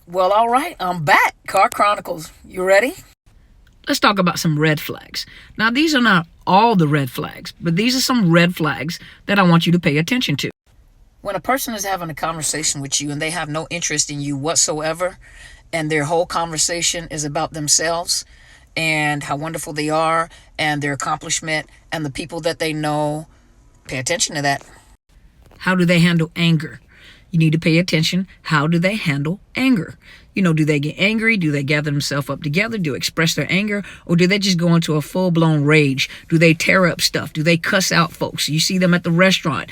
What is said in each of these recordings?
Well, all right, I'm back. Car Chronicles. You ready? Let's talk about some red flags. Now, these are not all the red flags, but these are some red flags that I want you to pay attention to. When a person is having a conversation with you and they have no interest in you whatsoever, and their whole conversation is about themselves and how wonderful they are and their accomplishment and the people that they know, pay attention to that. How do they handle anger? You need to pay attention. How do they handle anger? Do they get angry? Do they gather themselves up together? Do they express their anger? Or do they just go into a full-blown rage? Do they tear up stuff? Do they cuss out folks? You see them at the restaurant.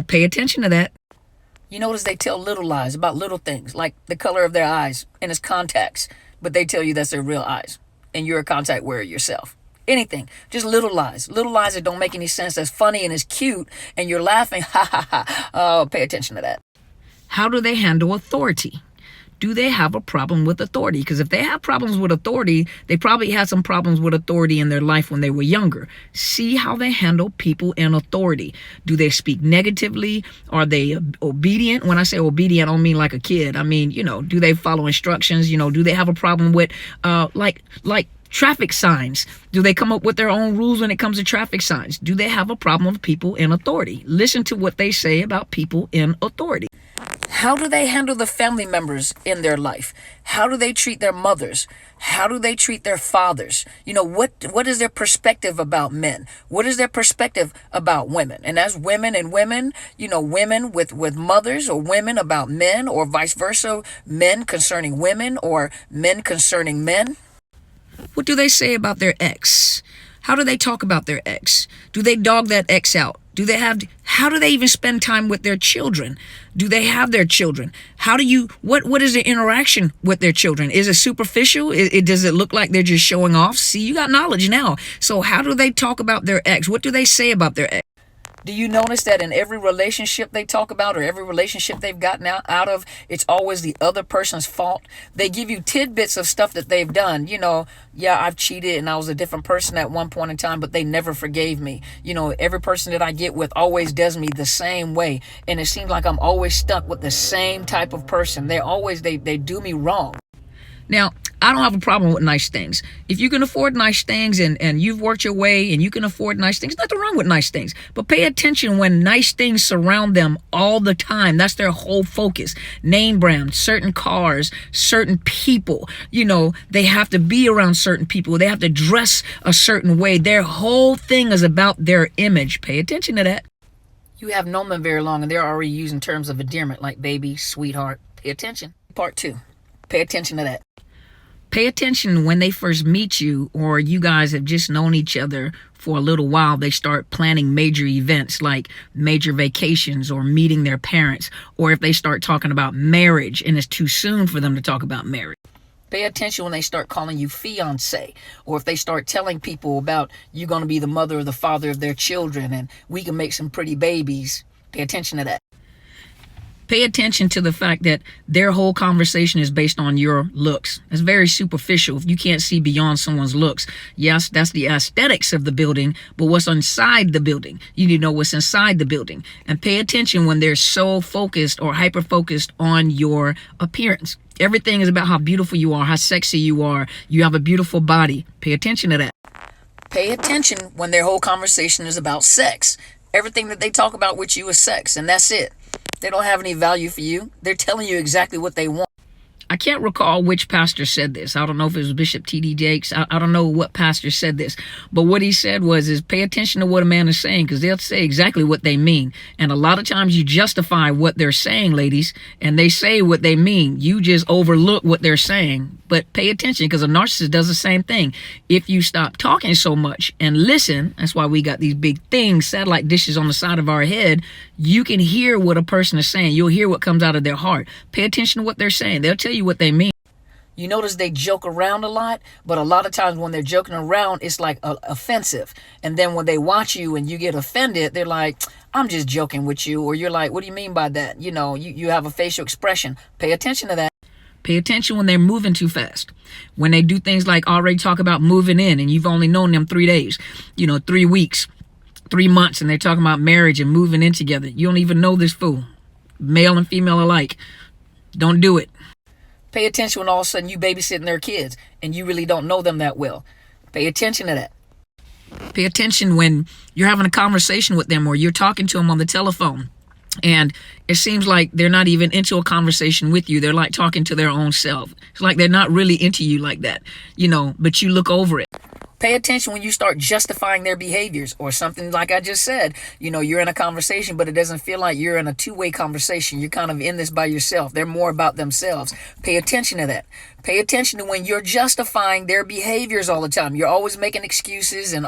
Pay attention to that. You notice they tell little lies about little things, like the color of their eyes and its contacts, but they tell you that's their real eyes, and you're a contact wearer yourself. Anything, just little lies that don't make any sense, that's funny and is cute, and you're laughing, ha ha ha. Oh, pay attention to that. How do they handle authority? Do they have a problem with authority? Because if they have problems with authority, they probably had some problems with authority in their life when they were younger. See how they handle people in authority. Do they speak negatively? Are they obedient? When I say obedient, I don't mean like a kid. I mean, do they follow instructions? Do they have a problem with like traffic signs? Do they come up with their own rules when it comes to traffic signs? Do they have a problem with people in authority? Listen to what they say about people in authority. How do they handle the family members in their life? How do they treat their mothers? How do they treat their fathers? What is their perspective about men? What is their perspective about women? And as women, women with mothers, or women about men, or vice versa, men concerning women or men concerning men. What do they say about their ex? How do they talk about their ex? Do they dog that ex out? How do they even spend time with their children? Do they have their children? What is their interaction with their children? Is it superficial? Does it look like they're just showing off? See, you got knowledge now. So how do they talk about their ex? What do they say about their ex? Do you notice that in every relationship they talk about, or every relationship they've gotten out of, it's always the other person's fault? They give you tidbits of stuff that they've done. Yeah, I've cheated and I was a different person at one point in time, but they never forgave me. Every person that I get with always does me the same way. And it seems like I'm always stuck with the same type of person. They do me wrong. Now, I don't have a problem with nice things. If you can afford nice things and you've worked your way and you can afford nice things, nothing wrong with nice things. But pay attention when nice things surround them all the time. That's their whole focus. Name brand, certain cars, certain people. They have to be around certain people. They have to dress a certain way. Their whole thing is about their image. Pay attention to that. You have known them very long and they're already using terms of endearment like baby, sweetheart. Pay attention. Part 2. Pay attention to that. Pay attention when they first meet you, or you guys have just known each other for a little while. They start planning major events like major vacations or meeting their parents, or if they start talking about marriage and it's too soon for them to talk about marriage. Pay attention when they start calling you fiance, or if they start telling people about you going to be the mother or the father of their children and we can make some pretty babies. Pay attention to that. Pay attention to the fact that their whole conversation is based on your looks. It's very superficial. If you can't see beyond someone's looks, yes, that's the aesthetics of the building, but what's inside the building? You need to know what's inside the building. And pay attention when they're so focused or hyper-focused on your appearance. Everything is about how beautiful you are, how sexy you are. You have a beautiful body. Pay attention to that. Pay attention when their whole conversation is about sex. Everything that they talk about with you is sex, and that's it. They don't have any value for you. They're telling you exactly what they want. I can't recall which pastor said this. I don't know if it was Bishop T.D. Jakes. I don't know what pastor said this. But what he said is pay attention to what a man is saying, because they'll say exactly what they mean. And a lot of times you justify what they're saying, ladies, and they say what they mean. You just overlook what they're saying. But pay attention, because a narcissist does the same thing. If you stop talking so much and listen, that's why we got these big things, satellite dishes on the side of our head, you can hear what a person is saying. You'll hear what comes out of their heart. Pay attention to what they're saying. They'll tell you what they mean. You notice they joke around a lot, but a lot of times when they're joking around, it's like offensive. And then when they watch you and you get offended, they're like, I'm just joking with you. Or you're like, what do you mean by that? You have a facial expression. Pay attention to that. Pay attention when they're moving too fast. When they do things like already talk about moving in and you've only known them 3 days, 3 weeks, 3 months, and they're talking about marriage and moving in together. You don't even know this fool. Male and female alike. Don't do it. Pay attention when all of a sudden you babysitting their kids and you really don't know them that well. Pay attention to that. Pay attention when you're having a conversation with them or you're talking to them on the telephone and it seems like they're not even into a conversation with you. They're like talking to their own self. It's like they're not really into you like that, but you look over it. Pay attention when you start justifying their behaviors or something like I just said. You're in a conversation, but it doesn't feel like you're in a two-way conversation. You're kind of in this by yourself. They're more about themselves. Pay attention to that. Pay attention to when you're justifying their behaviors all the time. You're always making excuses and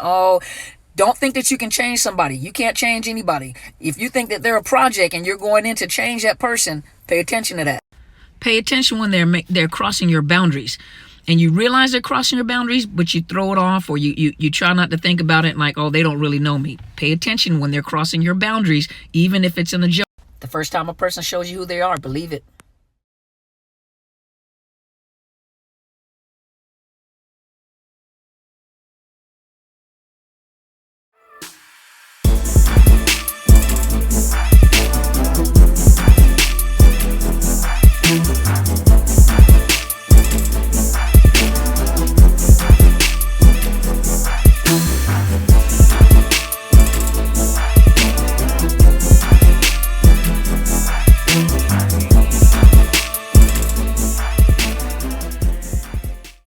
don't think that you can change somebody. You can't change anybody. If you think that they're a project and you're going in to change that person, pay attention to that. Pay attention when they're crossing your boundaries. And you realize they're crossing your boundaries, but you throw it off or you try not to think about it like, oh, they don't really know me. Pay attention when they're crossing your boundaries, even if it's in a joke. The first time a person shows you who they are, believe it.